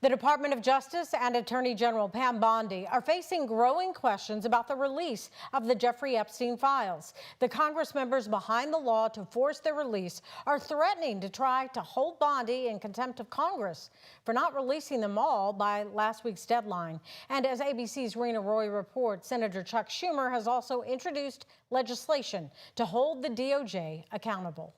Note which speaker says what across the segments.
Speaker 1: The Department of Justice and Attorney General Pam Bondi are facing growing questions about the release of the Jeffrey Epstein files. The Congress members behind the law to force their release are threatening to try to hold Bondi in contempt of Congress for not releasing them all by last week's deadline. And as ABC's Rena Roy reports, Senator Chuck Schumer has also introduced legislation to hold the DOJ accountable.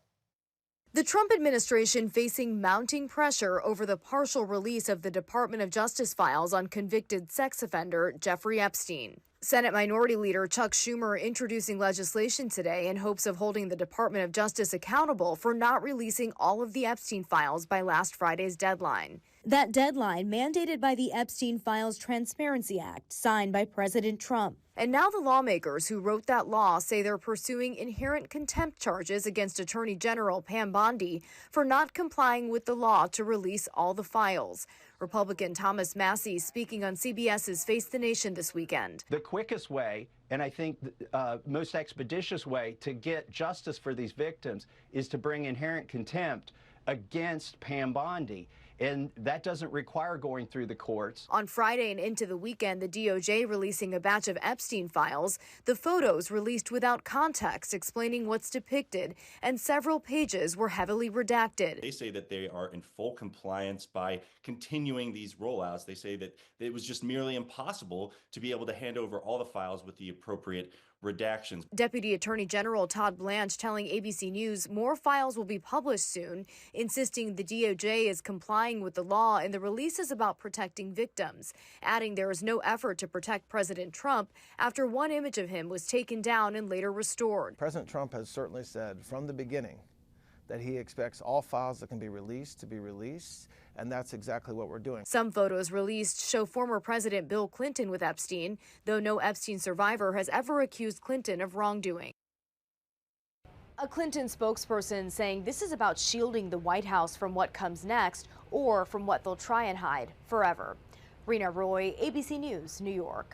Speaker 2: The Trump administration facing mounting pressure over the partial release of the Department of Justice files on convicted sex offender Jeffrey Epstein. Senate Minority Leader Chuck Schumer introducing legislation today in hopes of holding the Department of Justice accountable for not releasing all of the Epstein files by last Friday's deadline. That deadline mandated by the Epstein Files Transparency Act, signed by President Trump. And now the lawmakers who wrote that law say they're pursuing inherent contempt charges against Attorney General Pam Bondi for not complying with the law to release all the files. Republican Thomas Massie speaking on CBS's Face the Nation this weekend.
Speaker 3: The quickest way, and I think most expeditious way to get justice for these victims is to bring inherent contempt against Pam Bondi. And that doesn't require going through the courts.
Speaker 2: On Friday and into the weekend, the DOJ releasing a batch of Epstein files, the photos released without context explaining what's depicted, and several pages were heavily redacted.
Speaker 4: They say that they are in full compliance by continuing these rollouts. They say that it was just merely impossible to be able to hand over all the files with the appropriate redactions.
Speaker 2: Deputy Attorney General Todd Blanche telling ABC News more files will be published soon, insisting the DOJ is complying with the law and the release is about protecting victims, adding there is no effort to protect President Trump after one image of him was taken down and later restored.
Speaker 5: President Trump has certainly said from the beginning that he expects all files that can be released to be released, and that's exactly what we're doing.
Speaker 2: Some photos released show former President Bill Clinton with Epstein, though no Epstein survivor has ever accused Clinton of wrongdoing. A Clinton spokesperson saying this is about shielding the White House from what comes next or from what they'll try and hide forever. Rena Roy, ABC News, New York.